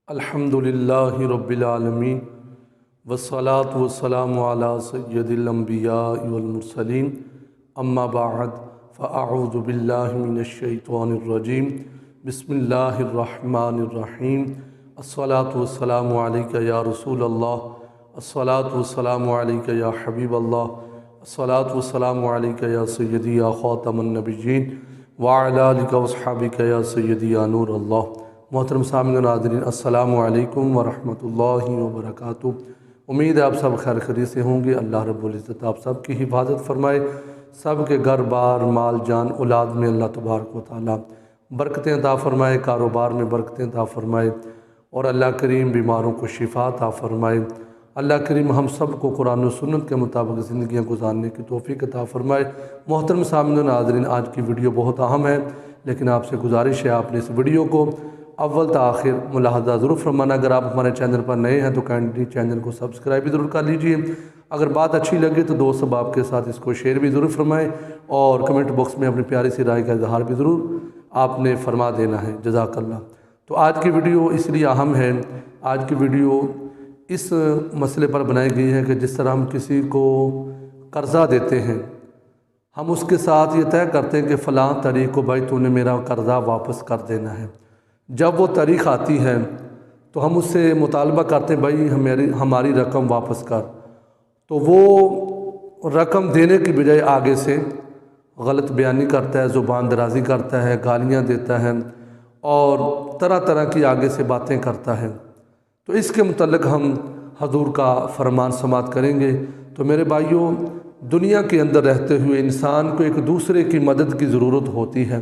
الحمدللہ رب العالمین والصلاة والسلام علی سید الانبیاء والمرسلین اما بعد فاعوذ باللہ من الشیطان الرجیم بسم اللہ الرحمن الرحیم الصلاة والسلام علیکہ یا رسول اللہ الصلاة والسلام علیکہ یا حبیب اللہ الصلاة والسلام علیکہ یا سیدی یا خاتم النبیین وعلی آلکہ واصحابکہ یا سیدی یا نور اللہ۔ محترم سامعین و ناظرین، السلام علیکم ورحمۃ اللہ وبرکاتہ۔ امید ہے آپ سب خیر خیریت سے ہوں گے۔ اللہ رب العزت آپ سب کی حفاظت فرمائے، سب کے گھر بار مال جان اولاد میں اللہ تبارک و تعالیٰ برکتیں عطا فرمائے، کاروبار میں برکتیں عطا فرمائے، اور اللہ کریم بیماروں کو شفا عطا فرمائے۔ اللہ کریم ہم سب کو قرآن و سنت کے مطابق زندگیاں گزارنے کی توفیق عطا فرمائے۔ محترم سامعین و ناظرین، آج کی ویڈیو بہت اہم ہے، لیکن آپ سے گزارش ہے آپ نے اس ویڈیو کو اول تا آخر ملاحظہ ضرور فرمانا۔ اگر آپ ہمارے چینل پر نئے ہیں تو کائنڈلی چینل کو سبسکرائب بھی ضرور کر لیجئے۔ اگر بات اچھی لگے تو دوست احباب کے ساتھ اس کو شیئر بھی ضرور فرمائیں، اور کمنٹ باکس میں اپنی پیاری سی رائے کا اظہار بھی ضرور آپ نے فرما دینا ہے۔ جزاک اللہ۔ تو آج کی ویڈیو اس لیے اہم ہے، آج کی ویڈیو اس مسئلے پر بنائی گئی ہے کہ جس طرح ہم کسی کو قرضہ دیتے ہیں، ہم اس کے ساتھ یہ طے کرتے ہیں کہ فلاں تاریخ کو بھائی تو نے میرا قرضہ واپس کر دینا ہے۔ جب وہ تاریخ آتی ہے تو ہم اس سے مطالبہ کرتے ہیں بھائی ہماری رقم واپس کر، تو وہ رقم دینے کی بجائے آگے سے غلط بیانی کرتا ہے، زبان درازی کرتا ہے، گالیاں دیتا ہے، اور طرح طرح کی آگے سے باتیں کرتا ہے۔ تو اس کے متعلق ہم حضور کا فرمان سماعت کریں گے۔ تو میرے بھائیوں، دنیا کے اندر رہتے ہوئے انسان کو ایک دوسرے کی مدد کی ضرورت ہوتی ہے۔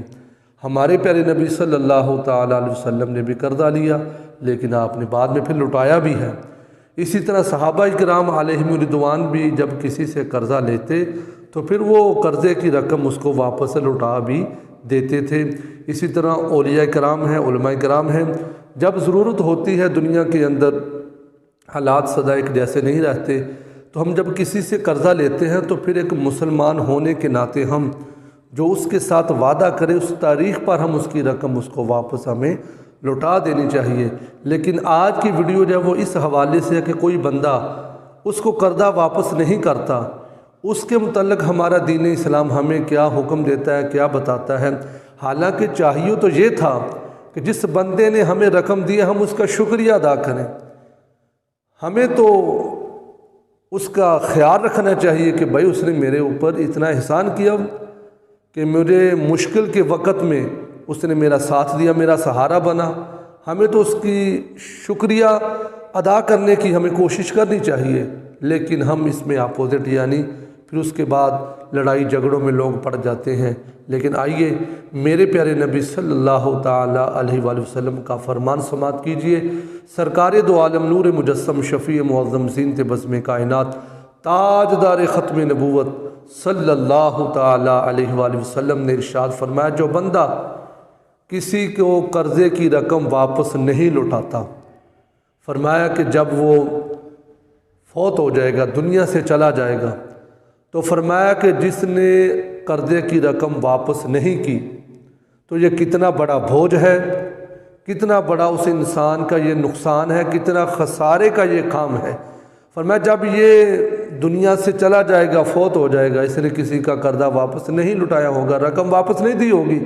ہمارے پیارے نبی صلی اللہ تعالیٰ علیہ وسلم نے بھی قرضہ لیا، لیکن آپ نے بعد میں پھر لٹایا بھی ہے۔ اسی طرح صحابہ کرام علیہم رضوان بھی جب کسی سے قرضہ لیتے تو پھر وہ قرضے کی رقم اس کو واپس لٹا بھی دیتے تھے۔ اسی طرح اولیاء کرام ہیں، علماء کرام ہیں، جب ضرورت ہوتی ہے دنیا کے اندر حالات سدا ایک جیسے نہیں رہتے، تو ہم جب کسی سے قرضہ لیتے ہیں تو پھر ایک مسلمان ہونے کے ناطے ہم جو اس کے ساتھ وعدہ کرے اس تاریخ پر ہم اس کی رقم اس کو واپس ہمیں لوٹا دینی چاہیے۔ لیکن آج کی ویڈیو جو ہے وہ اس حوالے سے ہے کہ کوئی بندہ اس کو قرضہ واپس نہیں کرتا، اس کے متعلق ہمارا دین اسلام ہمیں کیا حکم دیتا ہے، کیا بتاتا ہے۔ حالانکہ چاہیے تو یہ تھا کہ جس بندے نے ہمیں رقم دی ہم اس کا شکریہ ادا کریں، ہمیں تو اس کا خیال رکھنا چاہیے کہ بھائی اس نے میرے اوپر اتنا احسان کیا کہ میرے مشکل کے وقت میں اس نے میرا ساتھ دیا، میرا سہارا بنا۔ ہمیں تو اس کی شکریہ ادا کرنے کی ہمیں کوشش کرنی چاہیے، لیکن ہم اس میں اپوزٹ یعنی پھر اس کے بعد لڑائی جھگڑوں میں لوگ پڑ جاتے ہیں۔ لیکن آئیے میرے پیارے نبی صلی اللہ تعالیٰ علیہ وآلہ وسلم کا فرمان سماعت کیجئے۔ سرکار دو عالم نور مجسم شفیع معظم زینت بزم کائنات تاجدار ختم نبوت صلی اللہ تعالیٰ علیہ وآلہ وسلم نے ارشاد فرمایا، جو بندہ کسی کو قرضے کی رقم واپس نہیں لوٹاتا، فرمایا کہ جب وہ فوت ہو جائے گا، دنیا سے چلا جائے گا، تو فرمایا کہ جس نے قرضے کی رقم واپس نہیں کی تو یہ کتنا بڑا بوجھ ہے، کتنا بڑا اس انسان کا یہ نقصان ہے، کتنا خسارے کا یہ کام ہے۔ فرمایا جب یہ دنیا سے چلا جائے گا، فوت ہو جائے گا، اس نے کسی کا قرضہ واپس نہیں لٹایا ہوگا، رقم واپس نہیں دی ہوگی،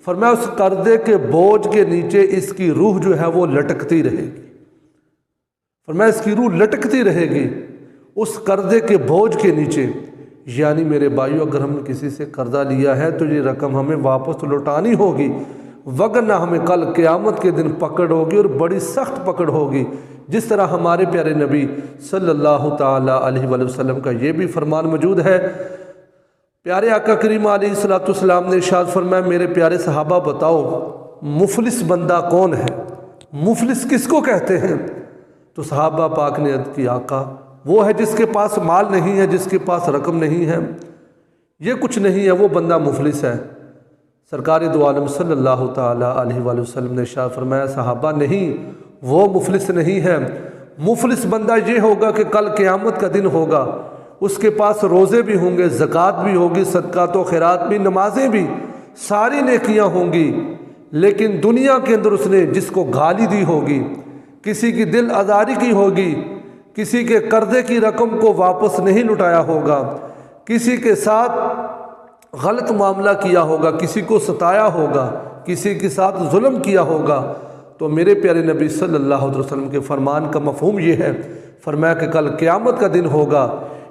فرمایا اس قرضے کے بوجھ کے نیچے اس کی روح جو ہے وہ لٹکتی رہے گی۔ فرمایا اس کی روح لٹکتی رہے گی اس قرضے کے بوجھ کے نیچے۔ یعنی میرے بھائیو، اگر ہم نے کسی سے قرضہ لیا ہے تو یہ رقم ہمیں واپس لوٹانی ہوگی، وگرنہ ہمیں کل قیامت کے دن پکڑ ہوگی، اور بڑی سخت پکڑ ہوگی۔ جس طرح ہمارے پیارے نبی صلی اللہ تعالیٰ علیہ وآلہ وسلم کا یہ بھی فرمان موجود ہے۔ پیارے آقا کریم علیہ الصلوۃ والسلام نے ارشاد فرمایا، میرے پیارے صحابہ بتاؤ مفلس بندہ کون ہے؟ مفلس کس کو کہتے ہیں؟ تو صحابہ پاک نے عرض کی، آقا وہ ہے جس کے پاس مال نہیں ہے، جس کے پاس رقم نہیں ہے، یہ کچھ نہیں ہے، وہ بندہ مفلس ہے۔ سرکار دو عالم صلی اللہ تعالیٰ علیہ وآلہ وسلم نے ارشاد فرمایا، صحابہ نہیں، وہ مفلس نہیں ہے، مفلس بندہ یہ ہوگا کہ کل قیامت کا دن ہوگا، اس کے پاس روزے بھی ہوں گے، زکوٰۃ بھی ہوگی، صدقات و خیرات بھی، نمازیں بھی، ساری نیکیاں ہوں گی، لیکن دنیا کے اندر اس نے جس کو گالی دی ہوگی، کسی کی دل آزاری کی ہوگی، کسی کے قرضے کی رقم کو واپس نہیں لٹایا ہوگا، کسی کے ساتھ غلط معاملہ کیا ہوگا، کسی کو ستایا ہوگا، کسی کے ساتھ ظلم کیا ہوگا، تو میرے پیارے نبی صلی اللہ علیہ وسلم کے فرمان کا مفہوم یہ ہے، فرمایا کہ کل قیامت کا دن ہوگا،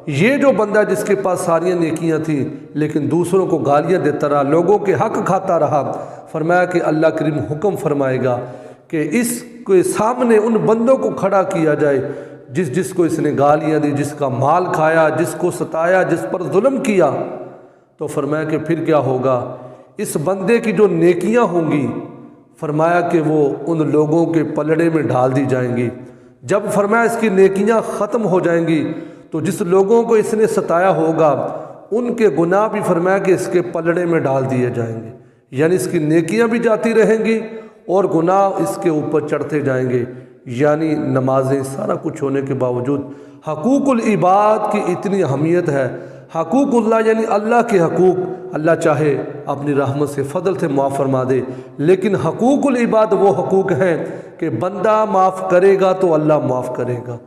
یہ جو بندہ جس کے پاس ساری نیکیاں تھیں لیکن دوسروں کو گالیاں دیتا رہا، لوگوں کے حق کھاتا رہا، فرمایا کہ اللہ کریم حکم فرمائے گا کہ اس کے سامنے ان بندوں کو کھڑا کیا جائے جس کو اس نے گالیاں دی، جس کا مال کھایا، جس کو ستایا، جس پر ظلم کیا۔ تو فرمایا کہ پھر کیا ہوگا، اس بندے کی جو نیکیاں ہوں گی فرمایا کہ وہ ان لوگوں کے پلڑے میں ڈال دی جائیں گی۔ جب فرمایا اس کی نیکیاں ختم ہو جائیں گی تو جس لوگوں کو اس نے ستایا ہوگا ان کے گناہ بھی فرمایا کہ اس کے پلڑے میں ڈال دیے جائیں گے، یعنی اس کی نیکیاں بھی جاتی رہیں گی اور گناہ اس کے اوپر چڑھتے جائیں گے۔ یعنی نمازیں سارا کچھ ہونے کے باوجود حقوق العباد کی اتنی اہمیت ہے۔ حقوق اللہ یعنی اللہ کے حقوق، اللہ چاہے اپنی رحمت سے فضل سے معاف فرما دے، لیکن حقوق العباد وہ حقوق ہیں کہ بندہ معاف کرے گا تو اللہ معاف کرے گا۔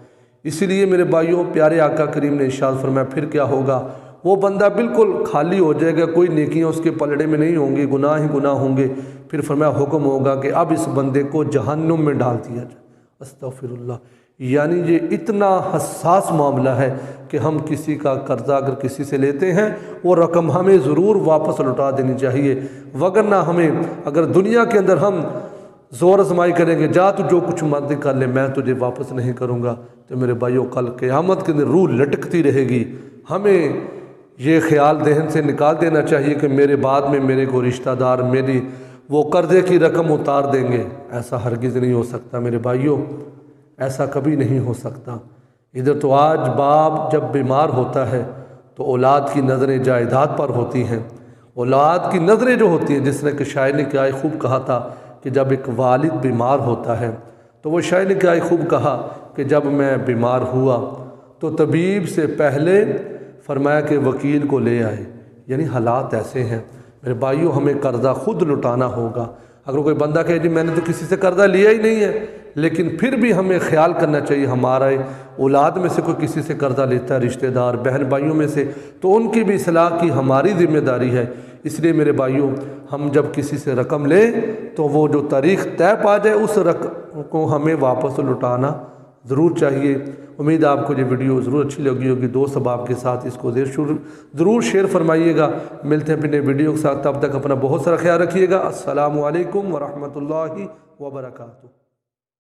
اسی لیے میرے بھائیوں، پیارے آقا کریم نے ارشاد فرمایا پھر کیا ہوگا، وہ بندہ بالکل خالی ہو جائے گا، کوئی نیکیاں اس کے پلڑے میں نہیں ہوں گی، گناہ ہی گناہ ہوں گے۔ پھر فرمایا حکم ہوگا کہ اب اس بندے کو جہنم میں ڈال دیا جائے۔ استغفر اللہ۔ یعنی یہ اتنا حساس معاملہ ہے کہ ہم کسی کا قرضہ اگر کسی سے لیتے ہیں وہ رقم ہمیں ضرور واپس لوٹا دینی چاہیے، وگرنہ ہمیں اگر دنیا کے اندر ہم زور آزمائی کریں گے، جا تو جو کچھ مرضی کر لے میں تجھے واپس نہیں کروں گا، تو میرے بھائیوں کل قیامت کے اندر روح لٹکتی رہے گی۔ ہمیں یہ خیال ذہن سے نکال دینا چاہیے کہ میرے بعد میں میرے کو رشتہ دار میری وہ قرضے کی رقم اتار دیں گے، ایسا ہرگز نہیں ہو سکتا میرے بھائیوں، ایسا کبھی نہیں ہو سکتا۔ ادھر تو آج باپ جب بیمار ہوتا ہے تو اولاد کی نظریں جائیداد پر ہوتی ہیں، اولاد کی نظریں جو ہوتی ہیں، جس نے کہ شاعر نے کیا خوب کہا تھا کہ جب ایک والد بیمار ہوتا ہے تو وہ شاعر نے کیا خوب کہا کہ جب میں بیمار ہوا تو طبیب سے پہلے فرمایا کہ وکیل کو لے آئے۔ یعنی حالات ایسے ہیں میرے بھائیوں، ہمیں قرضہ خود لٹانا ہوگا۔ اگر کوئی بندہ کہے جی میں نے تو کسی سے قرضہ لیا ہی نہیں ہے، لیکن پھر بھی ہمیں خیال کرنا چاہیے ہمارا اولاد میں سے کوئی کسی سے قرضہ لیتا ہے، رشتہ دار بہن بھائیوں میں سے، تو ان کی بھی اصلاح کی ہماری ذمہ داری ہے۔ اس لیے میرے بھائیوں، ہم جب کسی سے رقم لیں تو وہ جو تاریخ طے پا جائے اس رقم کو ہمیں واپس لوٹانا ضرور چاہیے۔ امید آپ کو یہ ویڈیو ضرور اچھی لگی ہوگی، دوست احباب کے ساتھ اس کو ضرور شیئر فرمائیے گا۔ ملتے ہیں اپنے ویڈیو کے ساتھ، تب تک اپنا بہت سارا خیال رکھیے گا۔ السلام علیکم ورحمۃ اللہ وبرکاتہ۔